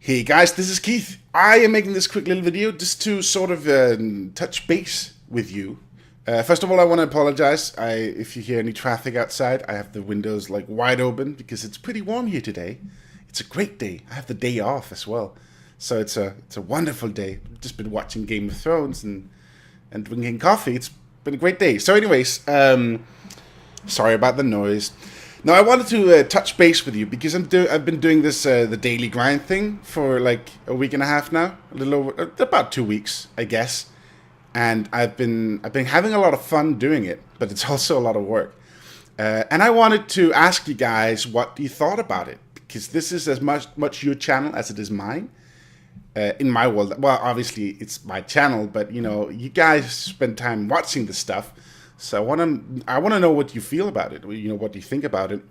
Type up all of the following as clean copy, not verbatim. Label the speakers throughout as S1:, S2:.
S1: Hey guys, this is Keith. I am making this quick little video just to sort of touch base with you. First of all, I want to apologize if you hear any traffic outside. I have the windows like wide open because it's pretty warm here today. It's a great day. I have the day off as well, so it's a wonderful day. I've just been watching Game of Thrones and drinking coffee. It's been a great day. So, anyways, sorry about the noise. Now, I wanted to touch base with you because I've been doing this the daily grind thing for like a week and a half now, a little over about 2 weeks, I guess. And I've been having a lot of fun doing it, but it's also a lot of work. And I wanted to ask you guys what you thought about it, because this is as much your channel as it is mine. In my world, well, obviously it's my channel, but you know, you guys spend time watching this stuff. So I want to know what you feel about it. You know, what do you think about it?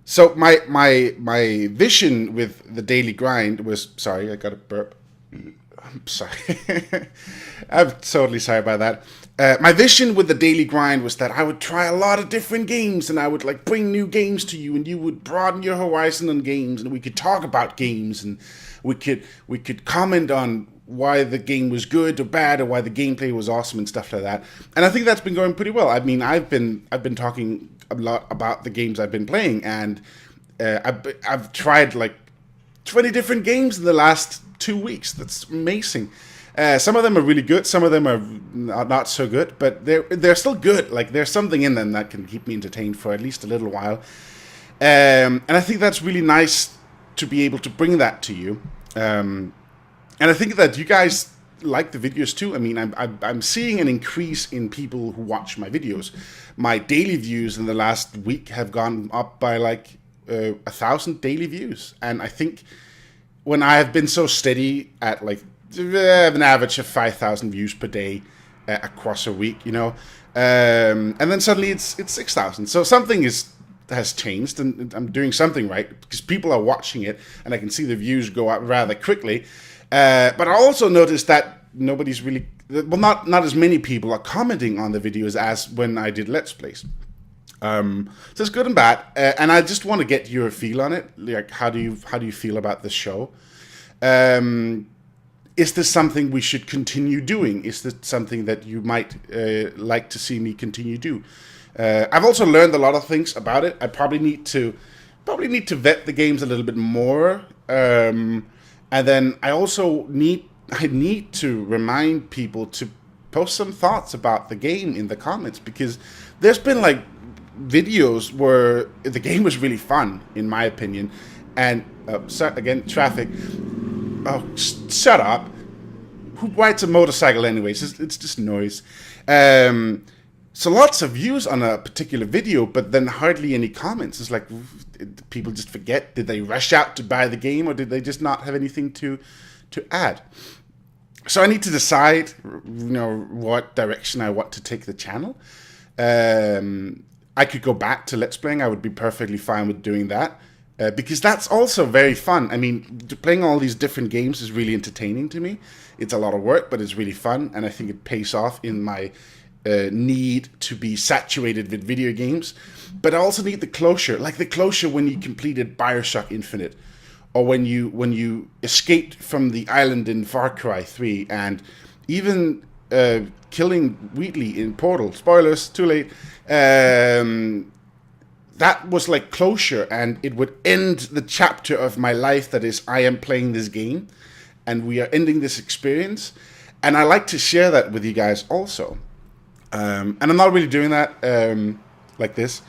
S1: So my vision with the daily grind was, sorry, I got a burp. I'm sorry. I'm totally sorry about that. My vision with the daily grind was that I would try a lot of different games, and I would like bring new games to you, and you would broaden your horizon on games, and we could talk about games, and we could comment on why the game was good or bad, or why the gameplay was awesome and stuff like that. And I think that's been going pretty well. I mean, I've been talking a lot about the games I've been playing, and I've tried like 20 different games in the last 2 weeks. That's amazing. Some of them are really good, some of them are not so good, but they're still good. Like, there's something in them that can keep me entertained for at least a little while. And I think that's really nice to be able to bring that to you. And I think that you guys like the videos too. I mean, I'm seeing an increase in people who watch my videos. My daily views in the last week have gone up by like 1,000 daily views. And I think when I have been so steady at like an average of 5,000 views per day across a week, you know, and then suddenly it's 6,000. So something has changed, and I'm doing something right because people are watching it, and I can see the views go up rather quickly. But I also noticed that nobody's really, well, not as many people are commenting on the videos as when I did Let's Plays. So it's good and bad, and I just want to get your feel on it. Like, how do you feel about this show? Is this something we should continue doing? Is this something that you might like to see me continue do? I've also learned a lot of things about it. I probably need to vet the games a little bit more. And then I also need to remind people to post some thoughts about the game in the comments, because there's been like videos where the game was really fun, in my opinion. And again, traffic. Oh, shut up. Who rides a motorcycle anyways? It's just noise. So lots of views on a particular video, but then hardly any comments. It's like people just forget. Did they rush out to buy the game, or did they just not have anything to add? So I need to decide, you know, what direction I want to take the channel. I could go back to Let's Playing. I would be perfectly fine with doing that. Because that's also very fun. I mean, playing all these different games is really entertaining to me. It's a lot of work, but it's really fun, and I think it pays off in my need to be saturated with video games. But I also need the closure, like the closure when you completed BioShock Infinite, or when you escaped from the island in Far Cry 3, and even killing Wheatley in Portal. Spoilers, too late. That was like closure, and it would end the chapter of my life that is, I am playing this game, and we are ending this experience. And I like to share that with you guys also. And I'm not really doing that like this.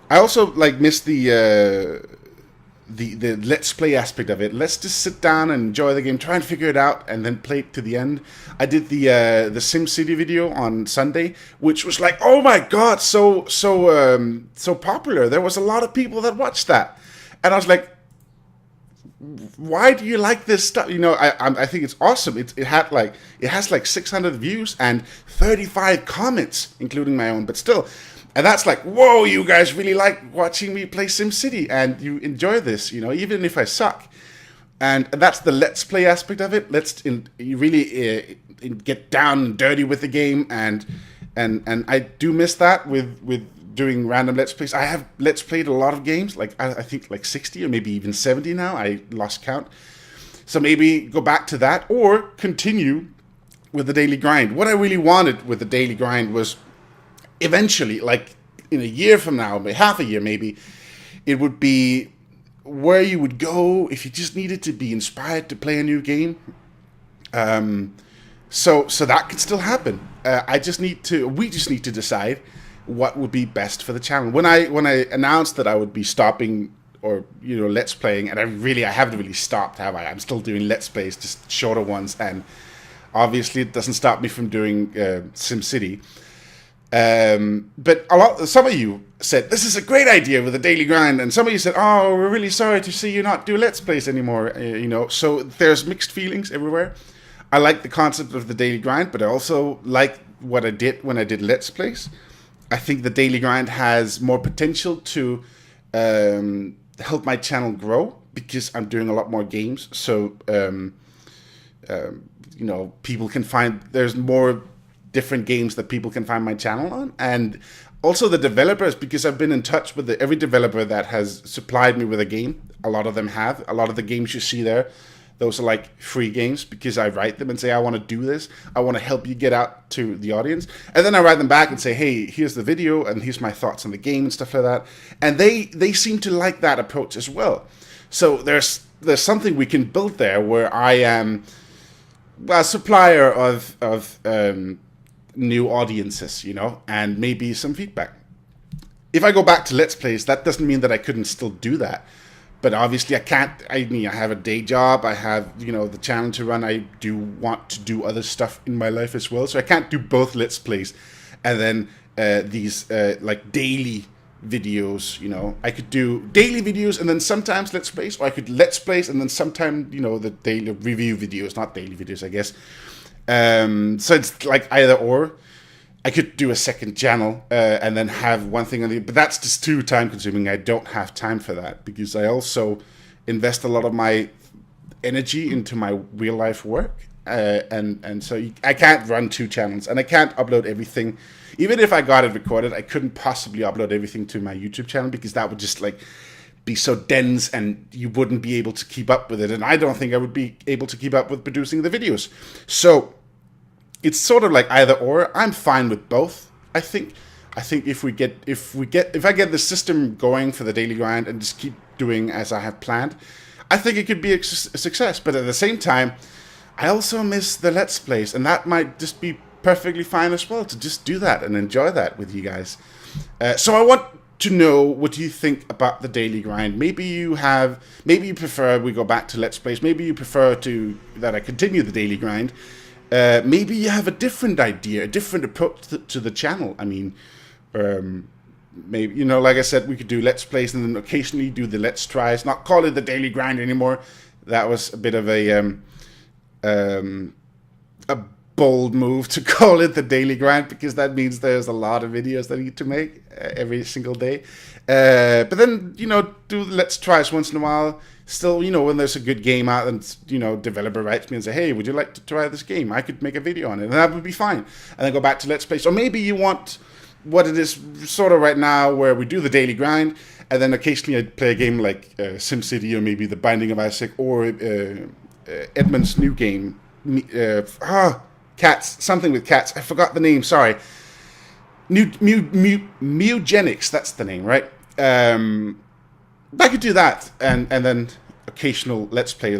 S1: I also like miss the Let's Play aspect of it. Let's just sit down and enjoy the game, try and figure it out, and then play it to the end. I did the SimCity video on Sunday, which was like, oh my god, so popular. There was a lot of people that watched that, and I was like, why do you like this stuff? You know, I think it's awesome. It has like 600 views and 35 comments, including my own, but still. And that's like, whoa, you guys really like watching me play SimCity, and you enjoy this, you know, even if I suck. And that's the Let's Play aspect of it. You really get down and dirty with the game, and I do miss that with doing random Let's Plays. I have Let's Played a lot of games, like I think like 60 or maybe even 70 now. I lost count. So maybe go back to that or continue with the daily grind. What I really wanted with the daily grind was eventually, like in a year from now, half a year maybe, it would be where you would go if you just needed to be inspired to play a new game. So that can still happen. We just need to decide what would be best for the channel. When I announced that I would be stopping or Let's Playing, and I haven't really stopped, have I? I'm still doing Let's Plays, just shorter ones, and obviously it doesn't stop me from doing SimCity. But some of you said this is a great idea with the daily grind, and some of you said, "Oh, we're really sorry to see you not do Let's Plays anymore." So there's mixed feelings everywhere. I like the concept of the daily grind, but I also like what I did when I did Let's Plays. I think the daily grind has more potential to help my channel grow because I'm doing a lot more games. So people can find there's more different games that people can find my channel on, and also the developers, because I've been in touch with every developer that has supplied me with a game. A lot of them have. A lot of the games you see there, those are like free games because I write them and say, I want to do this. I want to help you get out to the audience. And then I write them back and say, hey, here's the video and here's my thoughts on the game and stuff like that. And they seem to like that approach as well. So there's something we can build there where I am a supplier of new audiences, and maybe some feedback. If I go back to Let's Plays, that doesn't mean that I couldn't still do that. But obviously I can't. I have a day job. I have, the channel to run. I do want to do other stuff in my life as well. So I can't do both Let's Plays and then these like daily videos. I could do daily videos and then sometimes Let's Plays, or I could Let's Plays and then sometimes, the daily review videos, not daily videos, I guess. So it's like either or. I could do a second channel and then have one thing on the, but that's just too time consuming. I don't have time for that because I also invest a lot of my energy into my real life work, and so I can't run two channels and I can't upload everything. Even if I got it recorded, I couldn't possibly upload everything to my YouTube channel because that would just like be so dense and you wouldn't be able to keep up with it. And I don't think I would be able to keep up with producing the videos. So it's sort of like either or. I'm fine with both. I think if I get the system going for the daily grind and just keep doing as I have planned, I think it could be a success. But at the same time, I also miss the Let's Plays, and that might just be perfectly fine as well to just do that and enjoy that with you guys. So I want to know what you think about the daily grind. Maybe you prefer we go back to Let's Plays. Maybe you prefer that I continue the daily grind. Maybe you have a different idea, a different approach to the channel. I mean, maybe, like I said, we could do Let's Plays and then occasionally do the Let's Tries, not call it the daily grind anymore. That was a bit of a bold move to call it the daily grind because that means there's a lot of videos that I need to make every single day. But then, do the Let's Tries once in a while. Still, when there's a good game out and, developer writes me and say, hey, would you like to try this game? I could make a video on it, and that would be fine. And then go back to Let's Play. Or maybe you want what it is sort of right now where we do the daily grind, and then occasionally I play a game like SimCity or maybe The Binding of Isaac or Edmund's new game, Cats, something with cats. I forgot the name, sorry. Mugenics, that's the name, right? I could do that, and then occasional Let's Play,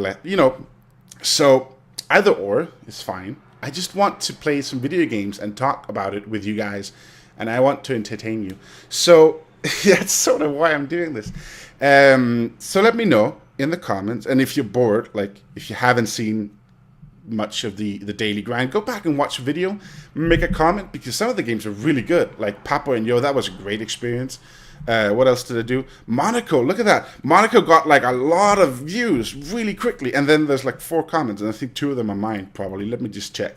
S1: So either or is fine. I just want to play some video games and talk about it with you guys, and I want to entertain you. So that's sort of why I'm doing this. So let me know in the comments, and if you're bored, like if you haven't seen much of the daily grind, go back and watch a video, make a comment, because some of the games are really good. Like Papa and Yo, that was a great experience. What else did I do? Monaco, look at that. Monaco got like a lot of views really quickly, and then there's like 4 comments, and I think 2 of them are mine probably. Let me just check.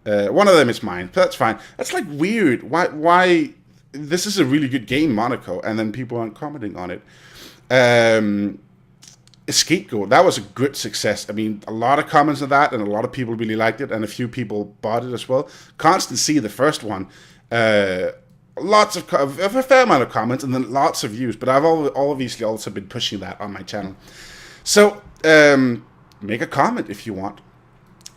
S1: One of them is mine, but that's fine. That's like weird. Why this is a really good game, Monaco, and then people aren't commenting on it. Scapegoat, that was a good success. I mean, a lot of comments on that, and a lot of people really liked it, and a few people bought it as well. Constancy, the first one, lots of a fair amount of comments and then lots of views. But I've obviously also been pushing that on my channel. So make a comment if you want.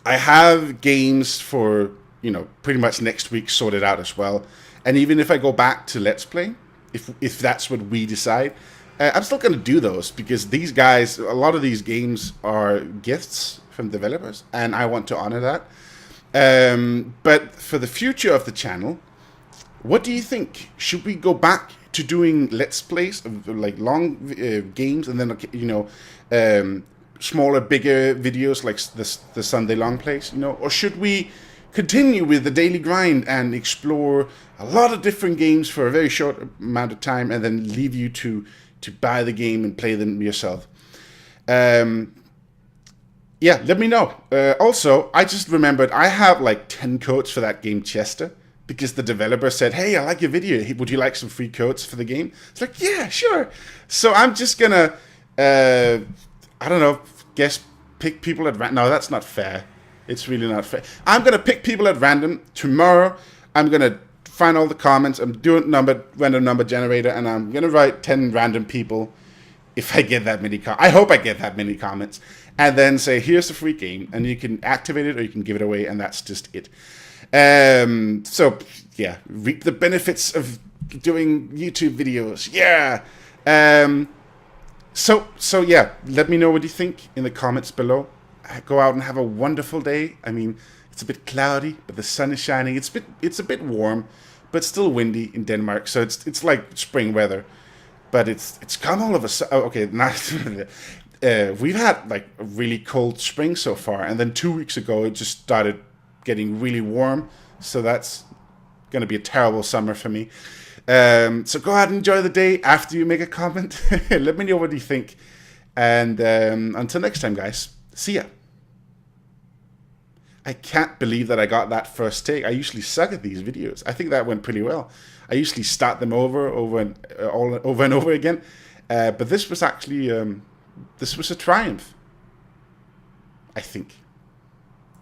S1: I have games for, you know, pretty much next week sorted out as well. And even if I go back to Let's Play, if that's what we decide, I'm still going to do those, because these guys, a lot of these games are gifts from developers, and I want to honor that. But for the future of the channel, what do you think? Should we go back to doing Let's Plays, like long games, and then, you know, smaller, bigger videos like the Sunday long plays, you know? Or should we continue with the daily grind and explore a lot of different games for a very short amount of time, and then leave you to buy the game and play them yourself? Yeah, let me know. Also, I just remembered I have like 10 codes for that game Chester, because the developer said, hey, I like your video. Would you like some free codes for the game? It's like, yeah, sure. So I'm just gonna, I don't know, pick people at random. No, that's not fair. It's really not fair. I'm gonna pick people at random. Tomorrow, I'm gonna find all the comments. I'm doing random number generator, and I'm gonna write 10 random people. If I get that many I hope I get that many comments. And then say, here's the free game, and you can activate it or you can give it away, and that's just it. So yeah, reap the benefits of doing YouTube videos. Yeah. So yeah, let me know what you think in the comments below. Go out and have a wonderful day. I mean, it's a bit cloudy, but the sun is shining. It's a bit warm, but still windy in Denmark. So it's like spring weather, but it's come all of a sudden. Oh, okay, nice. We've had like a really cold spring so far, and then 2 weeks ago it just started getting really warm. So that's gonna be a terrible summer for me. So go out and enjoy the day after you make a comment. Let me know what you think. And until next time, guys, see ya. I can't believe that I got that first take. I usually suck at these videos. I think that went pretty well. I usually start them over and over again. But this was actually, this was a triumph, I think.